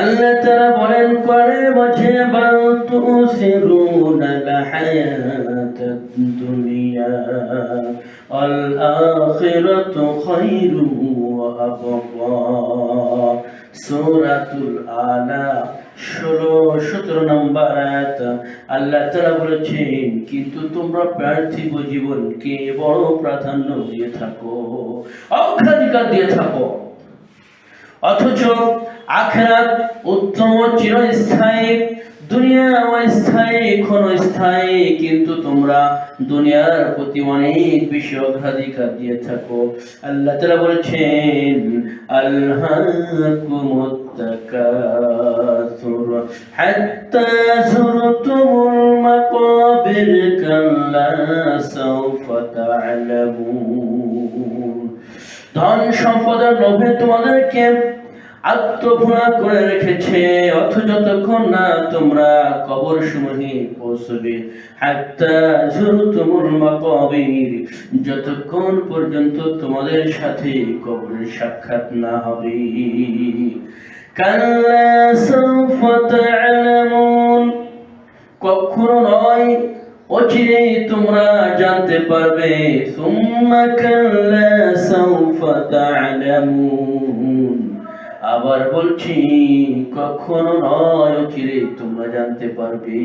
আল্লাহ তাআলা বলেন কোরআনের মাঝে বাল তুসিরুনাল হায়াতাদ দুনিয়া ওয়াল আখিরাতু খায়রুন ওয়া আবকা। সূরাতুল আলা 16-17 নম্বর আয়াত। আল্লাহ তাআলা বলেছেন, কিন্তু তোমরা পার্থিব জীবনকে বড় প্রাধান্য দিয়ে থাকো, অগ্রাধিকার দিয়ে থাকো, অথচ আখিরাত উত্তম চিরস্থায়ী, দুনিয়া অস্থায়ী ক্ষণস্থায়ী, কিন্তু তোমরা দুনিয়ার প্রতি অনেক বেশি অগ্রাধিকার দিয়ে থাকো। আল্লাহ তাআলা বলেছেন, আলহাকুমুত তাকাসুর হাত্তা যুরতুমুল মাকাবির কাল্লা সাওফা তা'লামুন। ধন সম্পদের লোভে তোমাদেরকে আত্মভুলা করে রেখেছে, অথচ যতক্ষণ না তোমরা কবর সমূহে পৌঁছবে, হাত্তা যুরতুমুল মাকাবির, যতক্ষণ পর্যন্ত তোমাদের সাথে কবরের সাক্ষাৎ না হবে। কাল্লা সাওফা তা'লামুন, কখনো নয়, অচিরেই তোমরা জানতে পারবে। সুম্মা কাল্লা সাওফা তা'লামুন, আবার বলছি, কখনো নয়, অচিরেই তোমরা জানতে পারবে।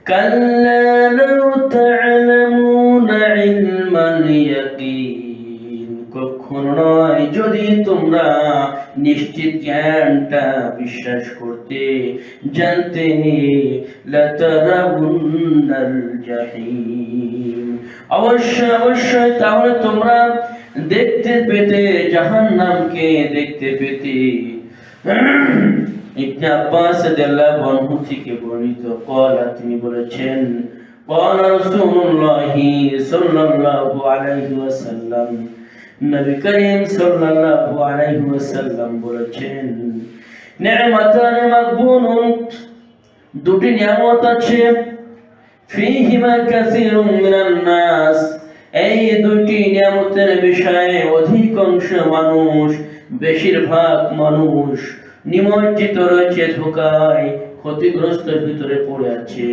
কাল্লা লাউ তা'লামুনা ইলমাল ইয়াকিন, কখনো নয়, যদি তোমরা নিশ্চিত জ্ঞানটা বিশ্বাস করতে, জানতে, লাতারাউন্নাল জাহিম, অবশ্যই অবশ্যই তাহলে তোমরা দেখতে পেতে জাহান্নামকে, দেখতে পেতে। ইবনে আব্বাস রাদিয়াল্লাহু আনহু থেকে বর্ণিত, তিনি বলেছেন, ক্বালা রাসূলুল্লাহি সাল্লাল্লাহু আলাইহি ওয়াসাল্লাম, নবী করিম সাল্লাল্লাহু আলাইহি ওয়াসাল্লাম বলেছেন, নি'মাতানি মাগবুনুন, দুটি নিয়ামত আছে, ফীহিমা কাসীরুম মিনান নাস, এই দুটি নিয়ামতের বিষয়ে অধিকাংশ মানুষ, বেশিরভাগ মানুষ নিমজ্জিত রয়েছে, ধোঁকায়, ক্ষতিগ্রস্তের ভিতরে পড়ে আছে।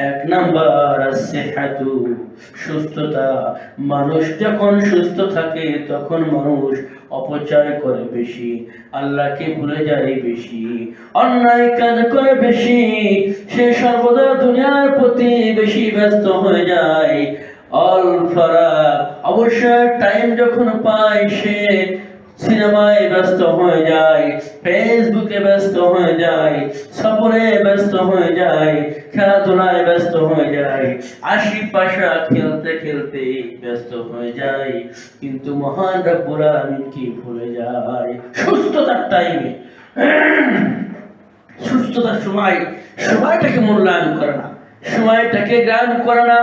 এক নাম্বার আসিহাতু, সুস্থতা। মানুষ যখন সুস্থ থাকে তখন মানুষ অপচয় করে বেশি, আল্লাহকে ভুলে যায় বেশি, অন্যায় কাজ করে বেশি, সে সর্বদা দুনিয়ার প্রতি বেশি ব্যস্ত হয়ে যায়। অল ফারাগ, অবসর টাইম যখন পায় সে সিনেমায় ব্যস্ত হয়ে যায়, ফেসবুকে ব্যস্ত হয়ে যায়, সফরে ব্যস্ত হয়ে যায়, খেলাধুলায় ব্যস্ত হয়ে যায়, আশিপাশা খেলতে খেলতে ব্যস্ত হয়ে যায়, কিন্তু মহান রব্বুল আলামিনকে ভুলে যায়। সুস্থতার টাইমে, সুস্থতার সময় সময়টাকে মূল্যায়ন করে না, সময়টাকে জ্ঞান করে না,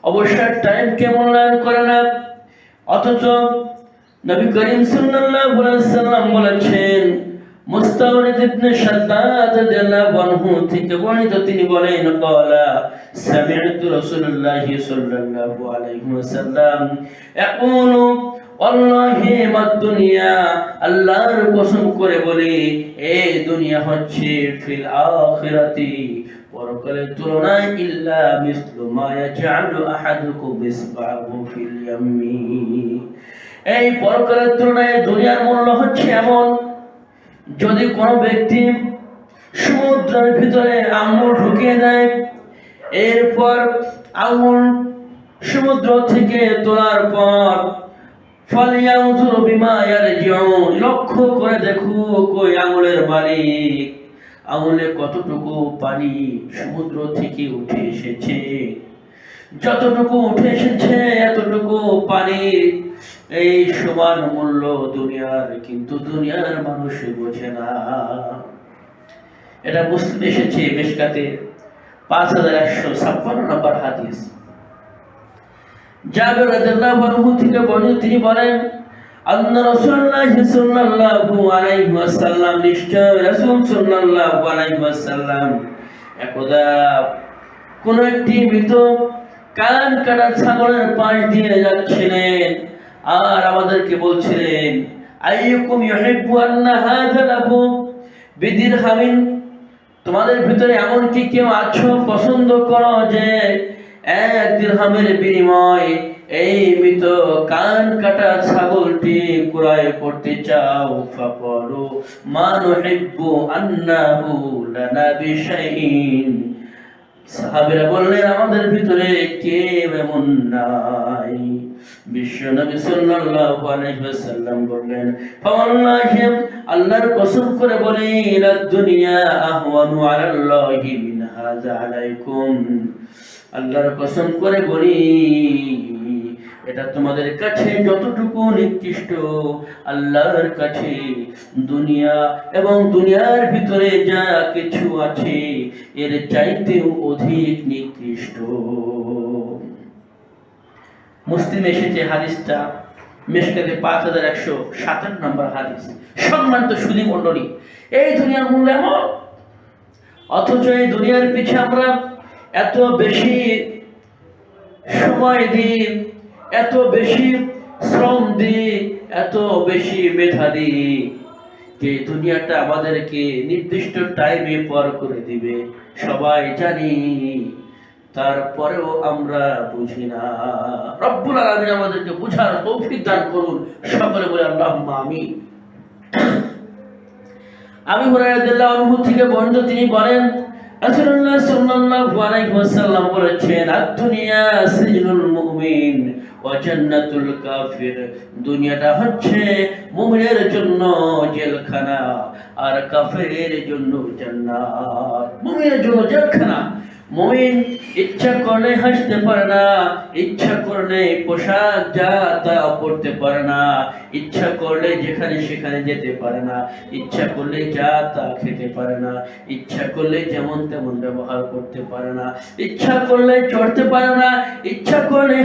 অবসর টাইমকে মূল্যায়ন করে না। অথচ নবী করিম সাল্লাল্লাহু আলাইহি ওয়াসাল্লাম বলেছেন, মুস্তাওরিদ ইবনে শাদ্দাদ রাদিয়াল্লাহু আনহু থেকে বর্ণিত, তিনি বলেন, ক্বালা সামি'তু রাসূলুল্লাহি সাল্লাল্লাহু আলাইহি ওয়াসাল্লাম ইয়াকুলু, ওয়াল্লাহি মাদ দুনিয়া, আল্লাহর কসম করে বলি, এই দুনিয়া হচ্ছে ফিল আখিরাতি, পরকালের তুলনায়, ইল্লা মিসলু মা ইয়াজআলু আহাদুকুম ইসবাহু ফিল ইয়ামি, এই পরকালের তুলনায় দুনিয়ার মূল্য হচ্ছে এমন, যদি কোনো ব্যক্তি সমুদ্রের ভিতরে আঙুল ঢুকিয়ে দেয়, এরপর আঙুল সমুদ্র থেকে তোলার পর ফালিয়ানজুর বিমা ইয়ারজিউন, লক্ষ্য করে দেখো কই আঙুলের মালিক, আঙুলে কতটুকু পানি সমুদ্র থেকে উঠে এসেছে, যতটুকু উঠে এসেছে এতটুকু পানির এই সমান মূল্য দুনিয়ার, কিন্তু দুনিয়ার মানুষ বোঝে না। এটা মুসলিম এসেছে মিশকাতে 5156 নম্বর হাদিস। জাবের রাদিয়াল্লাহু আনহু থেকে বর্ণিত, তিনি বলেন, আন্না রাসূলুল্লাহ সাল্লাল্লাহু আলাইহি ওয়াসাল্লাম, নিশ্চয় রাসূল সাল্লাল্লাহু আলাইহি ওয়াসাল্লাম একদা কোন একটি মৃত কান কাটা ছাগলের পাশ দিয়ে যাচ্ছিলেন। আর আমাদেরকে বলছিলেন আইয়ুকুম ইউহিব্বু আন্না হাযা লাহু বিদিরহামিন, তোমাদের ভিতরে এমন কি কেউ আছো পছন্দ করো যে 1 দিরহামের বিনিময়ে এই মৃত কান কাটা ছাগলটি ক্রয় করতে চাও? ফাকালু মা নুহিব্বু আন্নাহু লানা বিশাইইন, সাহাবীরা বললেন আমাদের ভিতরে কেউ এমন নাই। বিশ্বনবী সাল্লাল্লাহু আলাইহি ওয়াসাল্লাম বললেন ফাওয়াল্লাহি, আল্লাহর কসম করে বলি, ইলা দুনিয়া আহওয়ানু আলাল্লাহি মিন হাযা আলাইকুম, আল্লাহর কসম করে বলি এটা তোমাদের কাছে যতটুকু নিকৃষ্ট, আল্লাহর কাছে দুনিয়া এবং দুনিয়ার ভিতরে যা কিছু আছে এর চাইতেও অধিক নিকৃষ্ট। মুসলিমে এসেছে হাদিসটা, মিশকাতে 5157 নম্বর হাদিস। সম্মানিত সুধী মণ্ডলী, এই দুনিয়ার মূল্য এমন, অথচ এই দুনিয়ার পিছে আমরা এত বেশি সময় দিই, এত বেশি শ্রম দিই, এত বেশি মেধা দিই যে দুনিয়াটা আমাদেরকে নির্দিষ্ট টাইমে পার করে দিবে সবাই জানি, তারপরেও আমরা বুঝি না। রব্বুল আলামিন আমাদেরকে বুঝার তৌফিক দান করুন, সকলে বলে আল্লাহুম্মা আমিন। আবু হুরায়রা রাদিয়াল্লাহু আনহু থেকে বর্ণিত, তিনি বলেন রাসূলুল্লাহ সাল্লাল্লাহু আলাইহি ওয়াসাল্লাম বলেছেন আদ-দুনিয়া সিজনুল মুমিন ওয়া জান্নাতুল কাফির, দুনিয়াটা হচ্ছে মুমিনের জন্য জেলখানা আর কাফেরের জন্য জান্নাত। মুমিনের জন্য জেলখানা, মুমিন ইচ্ছা করলে হাসতে পারে না, ইচ্ছা করলে পোশাক যা তা পরতে পারে না, ইচ্ছা করলে যেখানে সেখানে যেতে পারে না, ইচ্ছা করলে যা তা খেতে পারে না, ইচ্ছা করলে যেমন তেমন ব্যবহার করতে পারে না, ইচ্ছা করলে চড়তে পারে না, ইচ্ছা করলে